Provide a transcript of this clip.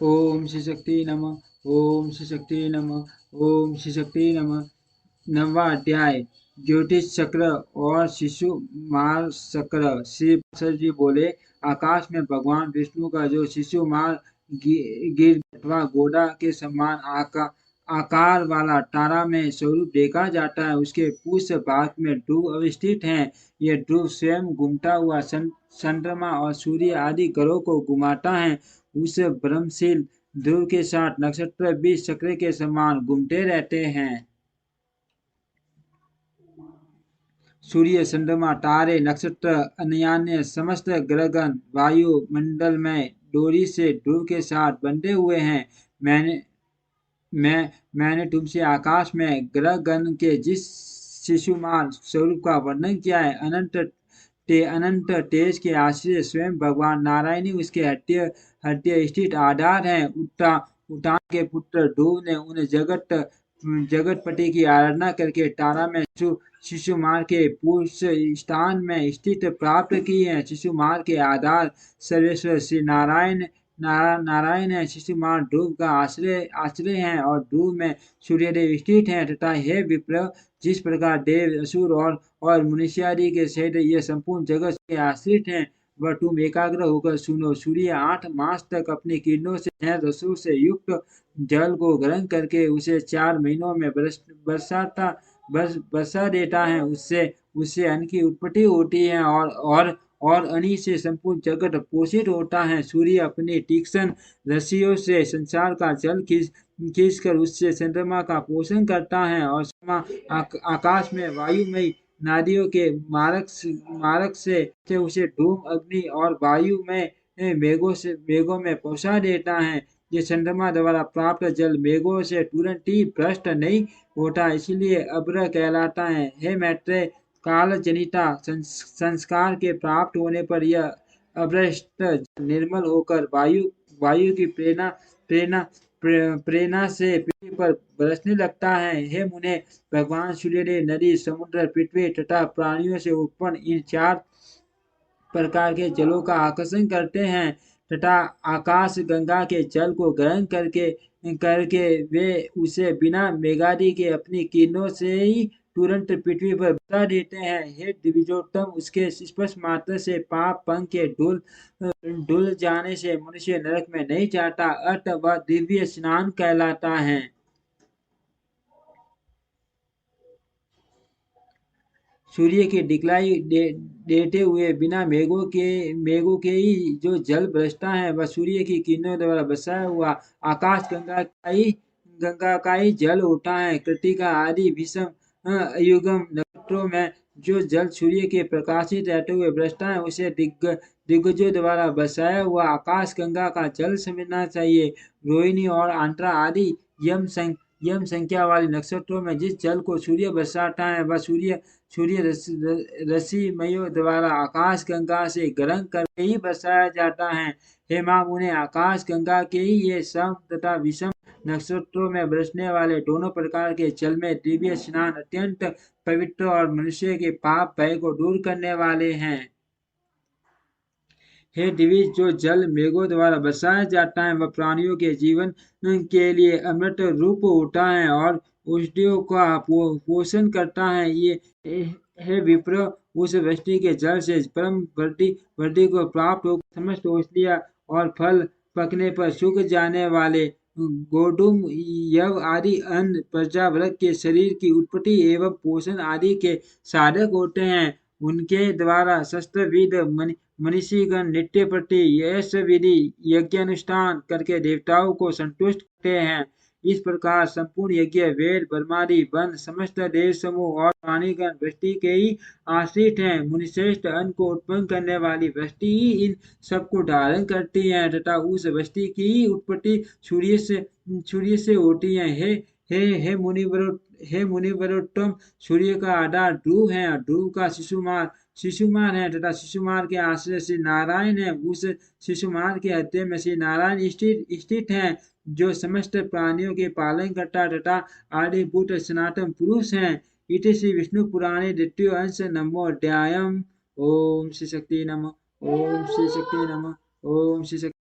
ओम श्री शक्ति नमः। ओम श्री शक्ति नमः। ओम श्री शक्ति नमः। नवा अध्याय। ज्योतिष चक्र और शिशु मार चक्र। श्री पार्षद जी बोले, आकाश में भगवान विष्णु का जो शिशु मार गिर अथवा घोड़ा के समान आकार वाला तारा में स्वरूप देखा जाता है, उसके पूछ भाग में ध्रुव अवस्थित है। यह ध्रुव स्वयं घूमता हुआ चंद्रमा और सूर्य आदि ग्रहों को घुमाता है। उस ब्रह्मशील ध्रुव के साथ नक्षत्र भी चक्र के समान घूमते रहते हैं। सूर्य, चंद्रमा, तारे, नक्षत्र, अन्यान्य समस्त ग्रहगण वायु मंडल में डोरी से ध्रुव के साथ बंधे हुए हैं। मैंने तुमसे आकाश में ग्रहगण के जिस शिशुमार स्वरूप का वर्णन किया है, अनंत तेज के आश्रय स्वयं भगवान नारायण ही उसके हृदय स्थित आधार है। उटान के पुत्र ध्रुव ने उन जगतपति की आराधना करके तारा में शिशुमार के पुरुष स्थान में स्थित प्राप्त की है। शिशुमार के आधार सर्वेश्वर श्री नारायण है। शिशुमार ध्रुव का आश्रय है और ध्रुव में सूर्यदेव स्थित है तथा हे विप्र, जिस प्रकार देव, असुर और मनुष्यादि के सहित यह संपूर्ण जगत के आश्रित हैं, वह तुम एकाग्र होकर सुनो। सूर्य 8 मास तक अपनी किरणों से रसों से युक्त जल को ग्रहण करके उसे 4 महीनों में बरसा देता है। उससे अन्न की उत्पत्ति होती है और अनी से संपूर्ण जगत पोषित होता है। सूर्य अपनी तीक्ष्ण रस्सियों से संसार का जल खींचकर उससे चंद्रमा का पोषण करता है और आकाश में वायुमयी नादियों के मारक से उसे धूम, अग्नि और वायु में मेघों में पहुंचा देता है। ये चंद्रमा द्वारा प्राप्त जल मेघों से तुरंत ही भ्रष्ट नहीं होता, इसलिए अभ्र कहलाता है। हे मैत्रेय, काल जनिता संस्कार के प्राप्त होने पर यह अभ्रष्ट निर्मल होकर वायु की प्रेरणा से पृथ्वी पर बरसने लगता है। हे मुने, भगवान सूर्यदेव नदी, समुद्र, पृथ्वी तथा प्राणियों से उत्पन्न इन 4 प्रकार के जलों का आकर्षण करते हैं तथा आकाश गंगा के जल को ग्रहण करके वे उसे बिना मेघादि के अपनी किरणों से ही तुरंत पृथ्वी पर बरसा देते हैं। हे दिविजोत्तम, उसके स्पर्श मात्र से पाप पंख के धुल जाने से मनुष्य नरक में नहीं जाता, अतः वह दिव्य स्नान कहलाता है। सूर्य की दिखलाई देते हुए बिना मेघों के ही जो जल बरसता है, वह सूर्य की किरणों द्वारा बरसाया हुआ आकाश गंगा का ही जल होता है। कृतिका आदि विषम युगम नक्षत्रों में जो जल सूर्य के प्रकाशित रहते हुए बरसता है, उसे दिग्गजों द्वारा बरसाया हुआ आकाश गंगा का जल समझना चाहिए। रोहिणी और आंट्रा आदि यम संख्या वाले नक्षत्रों में जिस जल को सूर्य बरसाता है, वह सूर्य रश्मियों द्वारा आकाश गंगा से ग्रहण करके ही बरसाया जाता है। हे महामुने, आकाश गंगा के ही ये सम तथा विषम नक्षत्रों में बरसने वाले दोनों प्रकार के जल में दिव्य स्नान अत्यंत पवित्र और मनुष्य के पाप भय को दूर करने वाले हैं। हे दिविज, जो जल मेघों द्वारा बरसाया जाता है, वह प्राणियों के जीवन के लिए अमृत रूप होता है और औषधियों का पोषण करता है। ये हे विप्र, उस वृष्टि के जल से परम वृद्धि को प्राप्त होकर समस्त औषधियाँ और फल पकने पर सूख जाने वाले गोधूम, यव आदि अन्न प्रजावर्ग के शरीर की उत्पत्ति एवं पोषण आदि के साधक होते हैं। उनके द्वारा शस्त्रविद मनीषीगण नित्य प्रति यश विधि यज्ञानुष्ठान करके देवताओं को संतुष्ट करते हैं। इस प्रकार संपूर्ण यज्ञ, वेद, ब्रह्मादि, वन, समस्त देव समूह और प्राणीगण वृष्टि के ही आश्रित हैं। मुनिश्रेष्ठ अन्न को उत्पन्न करने वाली वृष्टि ही इन सबको धारण करती है तथा उस वृष्टि की ही उत्पत्ति सूर्य से होती है। हे मुनिवरोत्तम, सूर्य का आधार ध्रुव है, ध्रुव का शिशुमार है तथा शिशुमार के आश्रय श्री नारायण है। उस शिशुमार के हृदय में श्री नारायण स्थित है, जो समस्त प्राणियों के पालन करता तथा आदिभूत सनातन पुरुष है। इति श्री विष्णु पुराणे द्वितीय अंश नमो अध्यायम। ओम श्री शक्ति नमः। ओम श्री शक्ति नमः। ओम श्री शक्ति